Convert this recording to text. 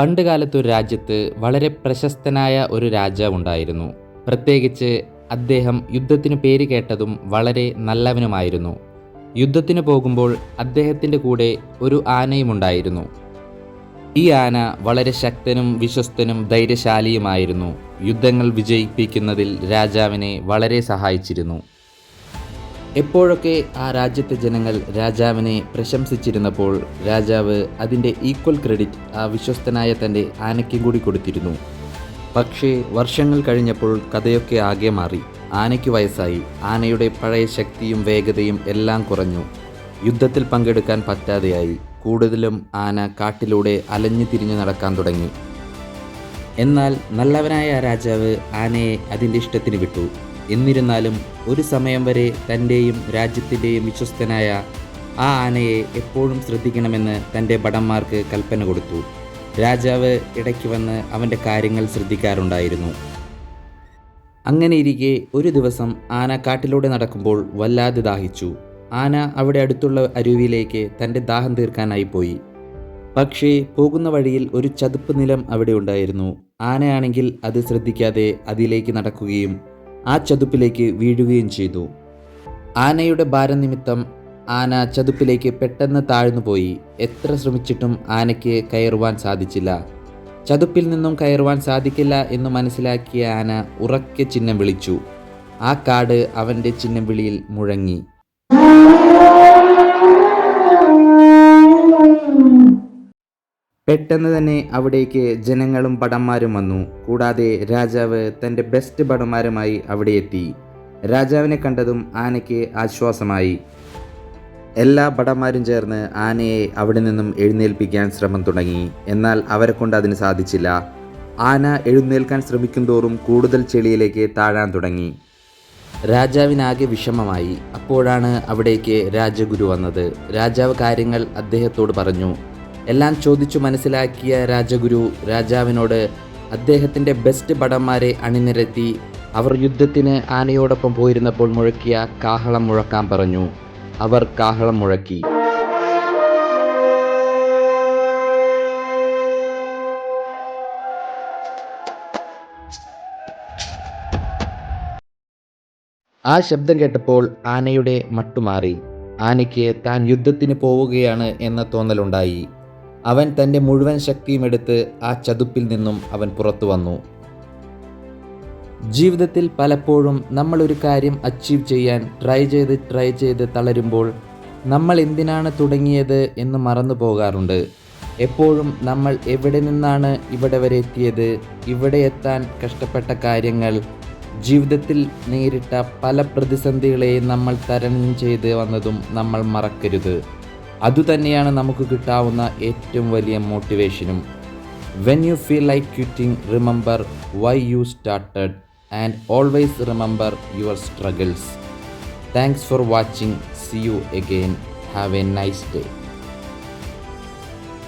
പണ്ടുകാലത്ത് ഒരു രാജ്യത്ത് വളരെ പ്രശസ്തനായ ഒരു രാജാവുണ്ടായിരുന്നു. പ്രത്യേകിച്ച് അദ്ദേഹം യുദ്ധത്തിന് പേര് കേട്ടതും വളരെ നല്ലവനുമായിരുന്നു. യുദ്ധത്തിന് പോകുമ്പോൾ അദ്ദേഹത്തിൻ്റെ കൂടെ ഒരു ആനയുമുണ്ടായിരുന്നു. ഈ ആന വളരെ ശക്തനും വിശ്വസ്തനും ധൈര്യശാലിയുമായിരുന്നു. യുദ്ധങ്ങൾ വിജയിപ്പിക്കുന്നതിൽ രാജാവിനെ വളരെ സഹായിച്ചിരുന്നു. എപ്പോഴൊക്കെ ആ രാജ്യത്തെ ജനങ്ങൾ രാജാവിനെ പ്രശംസിച്ചിരുന്നപ്പോൾ രാജാവ് അതിൻ്റെ ഈക്വൽ ക്രെഡിറ്റ് ആ വിശ്വസ്തനായ തൻ്റെ ആനയ്ക്കും കൂടി കൊടുത്തിരുന്നു. പക്ഷേ വർഷങ്ങൾ കഴിഞ്ഞപ്പോൾ കഥയൊക്കെ ആകെ മാറി. ആനയ്ക്ക് വയസ്സായി. ആനയുടെ പഴയ ശക്തിയും വേഗതയും എല്ലാം കുറഞ്ഞു. യുദ്ധത്തിൽ പങ്കെടുക്കാൻ പറ്റാതെയായി. കൂടുതലും ആന കാട്ടിലൂടെ അലഞ്ഞു തിരിഞ്ഞു നടക്കാൻ തുടങ്ങി. എന്നാൽ നല്ലവനായ ആ രാജാവ് ആനയെ അതിൻ്റെ ഇഷ്ടത്തിന് വിട്ടു. എന്നിരുന്നാലും ഒരു സമയം വരെ തൻ്റെയും രാജ്യത്തിൻ്റെയും വിശ്വസ്തനായ ആ ആനയെ എപ്പോഴും ശ്രദ്ധിക്കണമെന്ന് തൻ്റെ ഭടന്മാർക്ക് കൽപ്പന കൊടുത്തു. രാജാവ് ഇടയ്ക്ക് വന്ന് അവൻ്റെ കാര്യങ്ങൾ ശ്രദ്ധിക്കാറുണ്ടായിരുന്നു. അങ്ങനെയിരിക്കെ ഒരു ദിവസം ആന കാട്ടിലൂടെ നടക്കുമ്പോൾ വല്ലാതെ ദാഹിച്ചു. ആന അവിടെ അടുത്തുള്ള അരുവിയിലേക്ക് തൻ്റെ ദാഹം തീർക്കാനായി പോയി. പക്ഷേ പോകുന്ന വഴിയിൽ ഒരു ചതുപ്പ് നിലം അവിടെ ഉണ്ടായിരുന്നു. ആനയാണെങ്കിൽ അത് ശ്രദ്ധിക്കാതെ അതിലേക്ക് നടക്കുകയും ആ ചതുപ്പിലേക്ക് വീഴുകയും ചെയ്തു. ആനയുടെ ഭാരം നിമിത്തം ആന ചതുപ്പിലേക്ക് പെട്ടെന്ന് താഴ്ന്നുപോയി. എത്ര ശ്രമിച്ചിട്ടും ആനയ്ക്ക് കയറുവാൻ സാധിച്ചില്ല. ചതുപ്പിൽ നിന്നും കയറുവാൻ സാധിക്കില്ല എന്ന് മനസ്സിലാക്കിയ ആന ഉറക്കെ ചിഹ്നം വിളിച്ചു. ആ കാട് അവൻ്റെ ചിഹ്നം വിളിയിൽ മുഴങ്ങി. പെട്ടെന്ന് തന്നെ അവിടേക്ക് ജനങ്ങളും ഭടന്മാരും വന്നു. കൂടാതെ രാജാവ് തൻ്റെ ബെസ്റ്റ് ഭടന്മാരുമായി അവിടെ എത്തി. രാജാവിനെ കണ്ടതും ആനയ്ക്ക് ആശ്വാസമായി. എല്ലാ ഭടന്മാരും ചേർന്ന് ആനയെ അവിടെ നിന്നും എഴുന്നേൽപ്പിക്കാൻ ശ്രമം തുടങ്ങി. എന്നാൽ അവരെ കൊണ്ട് അതിന് സാധിച്ചില്ല. ആന എഴുന്നേൽക്കാൻ ശ്രമിക്കുന്തോറും കൂടുതൽ ചെളിയിലേക്ക് താഴാൻ തുടങ്ങി. രാജാവിനാകെ വിഷമമായി. അപ്പോഴാണ് അവിടേക്ക് രാജഗുരു വന്നത്. രാജാവ് കാര്യങ്ങൾ അദ്ദേഹത്തോട് പറഞ്ഞു. എല്ലാം ചോദിച്ചു മനസ്സിലാക്കിയ രാജഗുരു രാജാവിനോട് അദ്ദേഹത്തിൻ്റെ ബെസ്റ്റ് ഭടന്മാരെ അണിനിരത്തി അവർ യുദ്ധത്തിന് ആനയോടൊപ്പം പോയിരുന്നപ്പോൾ മുഴക്കിയ കാഹളം മുഴക്കാൻ പറഞ്ഞു. അവർ കാഹളം മുഴക്കി. ആ ശബ്ദം കേട്ടപ്പോൾ ആനയുടെ മട്ടുമാറി. ആനയ്ക്ക് താൻ യുദ്ധത്തിന് പോവുകയാണ് എന്ന തോന്നലുണ്ടായി. അവൻ തൻ്റെ മുഴുവൻ ശക്തിയും എടുത്ത് ആ ചതുപ്പിൽ നിന്നും അവൻ പുറത്തു വന്നു. ജീവിതത്തിൽ പലപ്പോഴും നമ്മളൊരു കാര്യം അച്ചീവ് ചെയ്യാൻ ട്രൈ ചെയ്ത് തളരുമ്പോൾ നമ്മൾ എന്തിനാണ് തുടങ്ങിയത് എന്ന് മറന്നു പോകാറുണ്ട്. എപ്പോഴും നമ്മൾ എവിടെ നിന്നാണ് ഇവിടെ വരെ എത്തിയത്, ഇവിടെ എത്താൻ കഷ്ടപ്പെട്ട കാര്യങ്ങൾ, ജീവിതത്തിൽ നേരിട്ട പല പ്രതിസന്ധികളെയും നമ്മൾ തരണം ചെയ്ത് വന്നതും നമ്മൾ മറക്കരുത്. അതുതന്നെയാണ് നമുക്ക് കിട്ടാവുന്ന ഏറ്റവും വലിയ മോട്ടിവേഷനും. When you feel like quitting, remember why you started and always remember your struggles. Thanks for watching. See you again. Have a nice day.